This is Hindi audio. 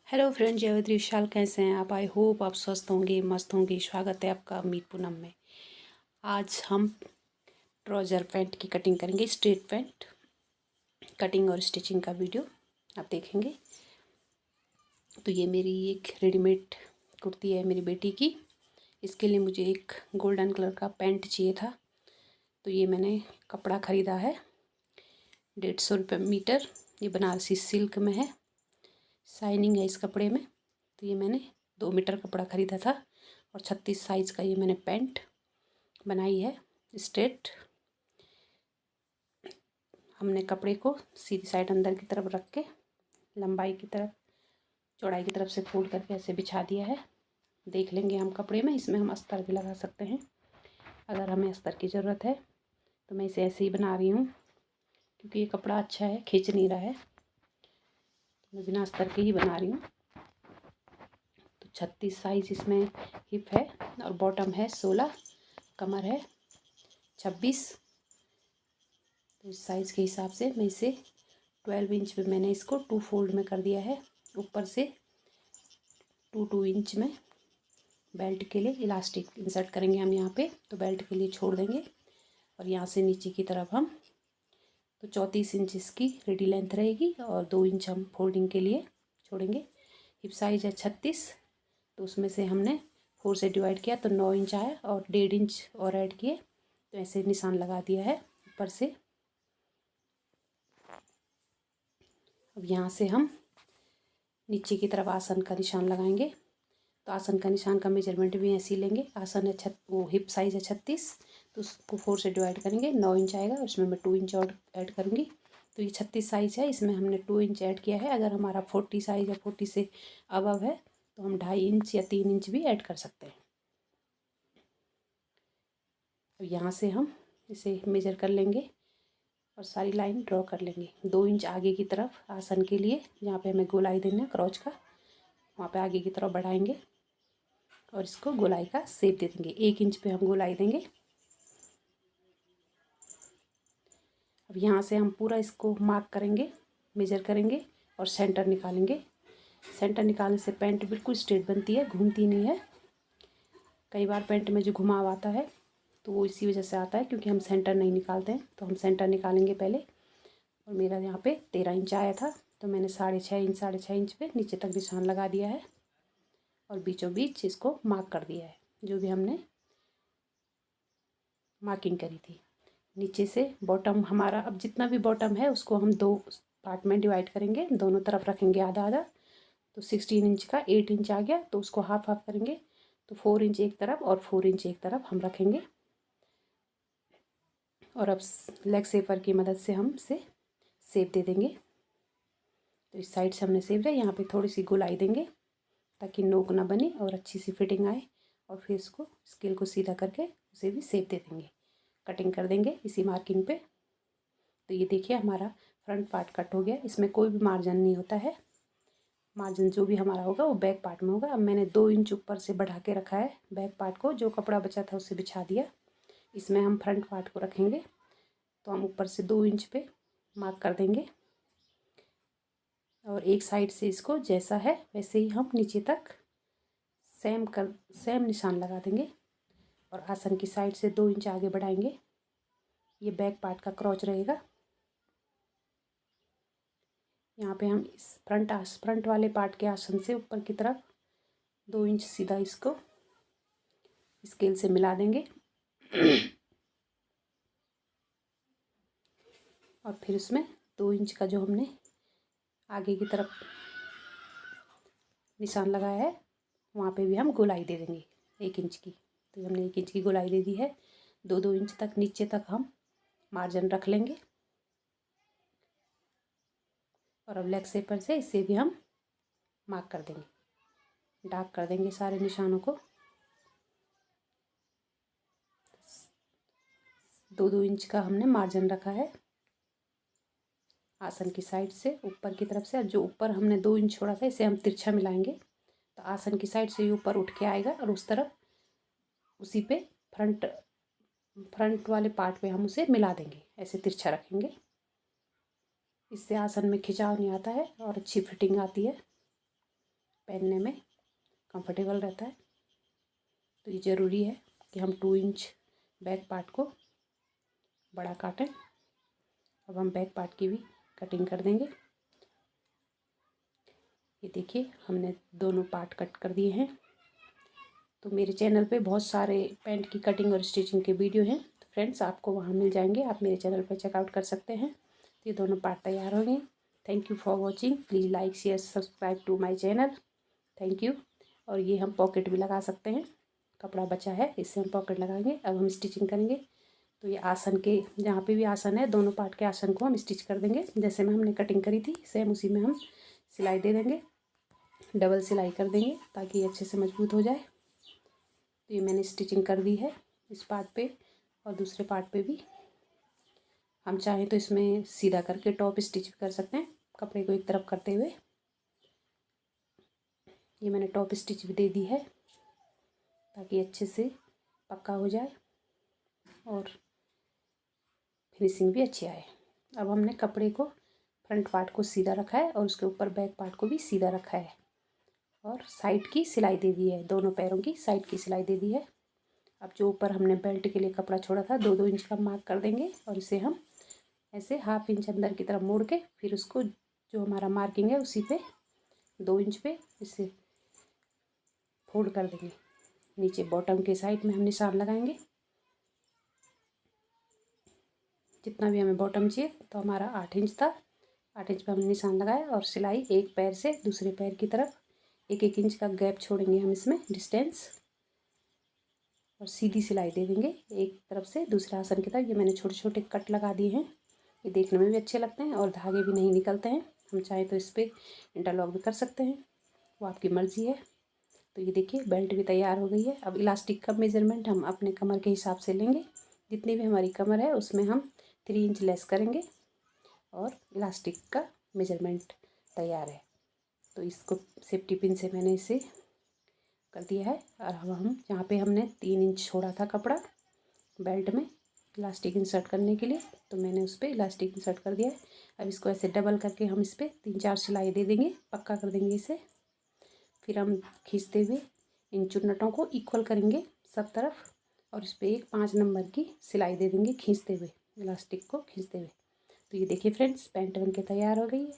हेलो फ्रेंड, जयवती विशाल कैसे हैं आप। आई होप आप स्वस्थ होंगे, मस्त होंगे। स्वागत है आपका मीट पूनम में। आज हम ट्राउज़र पैंट की कटिंग करेंगे। स्ट्रेट पैंट कटिंग और स्टिचिंग का वीडियो आप देखेंगे। तो ये मेरी एक रेडीमेड कुर्ती है मेरी बेटी की। इसके लिए मुझे एक गोल्डन कलर का पैंट चाहिए था। तो ये मैंने कपड़ा ख़रीदा है 150 रुपये मीटर। ये बनारसी सिल्क में है, शाइनिंग है इस कपड़े में। तो ये मैंने 2 मीटर कपड़ा ख़रीदा था और 36 साइज़ का ये मैंने पैंट बनाई है स्ट्रेट। हमने कपड़े को सीधी साइड अंदर की तरफ रख के लंबाई की तरफ चौड़ाई की तरफ से फोल्ड करके ऐसे बिछा दिया है। देख लेंगे हम कपड़े में, इसमें हम अस्तर भी लगा सकते हैं अगर हमें अस्तर की ज़रूरत है। तो मैं इसे ऐसे ही बना रही हूँ क्योंकि ये कपड़ा अच्छा है, खींच नहीं रहा है। तो मैं बिना अस्तर के ही बना रही हूँ। 36 साइज़ इसमें हिप है और बॉटम है 16, कमर है 26। तो इस साइज़ के हिसाब से मैं इसे 12 इंच पे मैंने इसको 2 फोल्ड में कर दिया है। ऊपर से 2 इंच में बेल्ट के लिए इलास्टिक इंसर्ट करेंगे हम यहाँ पे। तो बेल्ट के लिए छोड़ देंगे और यहाँ से नीचे की तरफ हम तो 34 इंच इसकी रेडी लेंथ रहेगी और 2 इंच हम फोल्डिंग के लिए छोड़ेंगे। हिप साइज़ है 36, तो उसमें से हमने 4 से डिवाइड किया तो 9 इंच आया और 1.5 इंच और ऐड किए। तो ऐसे निशान लगा दिया है ऊपर से। अब यहाँ से हम नीचे की तरफ आसन का निशान लगाएंगे। तो आसन का निशान का मेजरमेंट भी ऐसे ही लेंगे। आसन है वो हिप साइज़ है 36, तो उसको 4 से डिवाइड करेंगे 9 इंच आएगा और उसमें मैं 2 इंच और ऐड करूँगी। तो ये 36 साइज़ है, इसमें हमने 2 इंच ऐड किया है। अगर हमारा 40 साइज़ या 40 से अबव है तो हम 2.5 इंच या 3 इंच भी ऐड कर सकते हैं। अब यहाँ से हम इसे मेज़र कर लेंगे और सारी लाइन ड्रॉ कर लेंगे। 2 इंच आगे की तरफ आसन के लिए जहाँ पे हमें गोलाई देना है क्रॉच का, वहाँ पे आगे की तरफ बढ़ाएंगे और इसको गोलाई का शेप दे देंगे। 1 इंच पे हम गोलाई देंगे। अब यहाँ से हम पूरा इसको मार्क करेंगे, मेजर करेंगे और सेंटर निकालेंगे। सेंटर निकालने से पैंट बिल्कुल स्ट्रेट बनती है, घूमती नहीं है। कई बार पैंट में जो घुमाव आता है तो वो इसी वजह से आता है क्योंकि हम सेंटर नहीं निकालते हैं। तो हम सेंटर निकालेंगे पहले। और मेरा यहाँ पे 13 इंच आया था तो मैंने 6.5 इंच पे नीचे तक निशान लगा दिया है और बीचों बीच इसको मार्क कर दिया है जो भी हमने मार्किंग करी थी। नीचे से बॉटम हमारा, अब जितना भी बॉटम है उसको हम 2 पार्ट में डिवाइड करेंगे, दोनों तरफ रखेंगे आधा आधा। तो 16 इंच का 8 इंच आ गया तो उसको हाफ हाफ करेंगे। तो 4 इंच एक तरफ और 4 इंच एक तरफ हम रखेंगे। और अब लेग शेपर की मदद से हम इसे शेप दे देंगे। तो इस साइड से हमने शेप दिया, यहाँ पे थोड़ी सी गोलाई देंगे ताकि नोक ना बने और अच्छी सी फिटिंग आए। और फिर इसको स्केल को सीधा करके उसे भी शेप दे देंगे, कटिंग कर देंगे इसी मार्किंग पे। तो ये देखिए हमारा फ्रंट पार्ट कट हो गया। इसमें कोई भी मार्जिन नहीं होता है, मार्जिन जो भी हमारा होगा वो बैक पार्ट में होगा। अब मैंने 2 इंच ऊपर से बढ़ा के रखा है बैक पार्ट को, जो कपड़ा बचा था उसे बिछा दिया। इसमें हम फ्रंट पार्ट को रखेंगे तो हम ऊपर से 2 इंच पे मार्क कर देंगे और एक साइड से इसको जैसा है वैसे ही हम नीचे तक सेम निशान लगा देंगे और आसन की साइड से 2 इंच आगे बढ़ाएंगे। ये बैक पार्ट का क्रॉच रहेगा। यहाँ पे हम इस फ्रंट वाले पार्ट के आसन से ऊपर की तरफ 2 इंच सीधा इसको स्केल से मिला देंगे और फिर उसमें 2 इंच का जो हमने आगे की तरफ निशान लगाया है वहाँ पे भी हम गोलाई दे देंगे 1 इंच की। तो हमने 1 इंच की गोलाई दे दी है। 2 इंच तक नीचे तक हम मार्जिन रख लेंगे और अब लेग शेपर से इसे भी हम मार्क कर देंगे, डार्क कर देंगे सारे निशानों को। 2 इंच का हमने मार्जिन रखा है आसन की साइड से ऊपर की तरफ से। जो ऊपर हमने 2 इंच छोड़ा था इसे हम तिरछा मिलाएंगे तो आसन की साइड से ये ऊपर उठ के आएगा और उस तरफ उसी पे फ्रंट वाले पार्ट पे हम उसे मिला देंगे, ऐसे तिरछा रखेंगे। इससे आसन में खिंचाव नहीं आता है और अच्छी फिटिंग आती है। पहनने में कंफर्टेबल रहता है। तो ये ज़रूरी है कि हम 2 इंच बैक पार्ट को बड़ा काटें। अब हम बैक पार्ट की भी कटिंग कर देंगे। ये देखिए हमने दोनों पार्ट कट कर दिए हैं। तो मेरे चैनल पे बहुत सारे पैंट की कटिंग और स्टिचिंग के वीडियो हैं, तो फ्रेंड्स आपको वहाँ मिल जाएंगे, आप मेरे चैनल पे चेकआउट कर सकते हैं। तो ये दोनों पार्ट तैयार हो गए। Thank you for watching. Please like share subscribe to my channel. Thank you. और ये हम पॉकेट भी लगा सकते हैं, कपड़ा बचा है इससे हम पॉकेट लगाएंगे। अब हम स्टिचिंग करेंगे। तो ये आसन के जहाँ पे भी आसन है, दोनों पार्ट के आसन को हम स्टिच कर देंगे। जैसे में हमने कटिंग करी थी सेम उसी में हम सिलाई दे देंगे, डबल सिलाई कर देंगे ताकि अच्छे से मजबूत हो जाए। तो ये मैंने स्टिचिंग कर दी है इस पार्ट पे, और दूसरे पार्ट पे भी हम चाहें तो इसमें सीधा करके टॉप स्टिच कर सकते हैं, कपड़े को एक तरफ करते हुए। ये मैंने टॉप स्टिच भी दे दी है ताकि अच्छे से पक्का हो जाए और फिनिशिंग भी अच्छी आए। अब हमने कपड़े को फ्रंट पार्ट को सीधा रखा है और उसके ऊपर बैक पार्ट को भी सीधा रखा है, और साइड की सिलाई दे दी है, दोनों पैरों की साइड की सिलाई दे दी है। अब जो ऊपर हमने बेल्ट के लिए कपड़ा छोड़ा था 2-2 इंच का मार्क कर देंगे, और इसे हम ऐसे 1/2 इंच अंदर की तरफ मोड़ के फिर उसको जो हमारा मार्किंग है उसी पे 2 इंच पे इसे फोल्ड कर देंगे। नीचे बॉटम के साइड में हम निशान लगाएंगे, जितना भी हमें बॉटम चाहिए। तो हमारा 8 इंच था, 8 इंच पे हमने निशान लगाया, और सिलाई एक पैर से दूसरे पैर की तरफ 1-1 इंच का गैप छोड़ेंगे हम इसमें डिस्टेंस, और सीधी सिलाई दे देंगे एक तरफ से दूसरे आसन की तरफ। ये मैंने छोटे छोटे कट लगा दिए हैं, ये देखने में भी अच्छे लगते हैं और धागे भी नहीं निकलते हैं। हम चाहें तो इस पर इंटरलॉक भी कर सकते हैं, वो आपकी मर्ज़ी है। तो ये देखिए बेल्ट भी तैयार हो गई है। अब इलास्टिक का मेज़रमेंट हम अपने कमर के हिसाब से लेंगे, जितनी भी हमारी कमर है उसमें हम 3 इंच लेस करेंगे, और इलास्टिक का मेज़रमेंट तैयार है। तो इसको सेफ्टी पिन से मैंने इसे कर दिया है। और अब हम यहाँ पे हमने 3 इंच छोड़ा था कपड़ा बेल्ट में इलास्टिक इंसर्ट करने के लिए, तो मैंने उस पर इलास्टिक इंसर्ट कर दिया है। अब इसको ऐसे डबल करके हम इस पर 3-4 सिलाई दे देंगे, पक्का कर देंगे इसे। फिर हम खींचते हुए इन चुन्नटों को इक्वल करेंगे सब तरफ, और इस पर एक 5 नंबर की सिलाई दे देंगे खींचते हुए, इलास्टिक को खींचते हुए। तो ये देखिए फ्रेंड्स पैंट बन के तैयार हो गई है।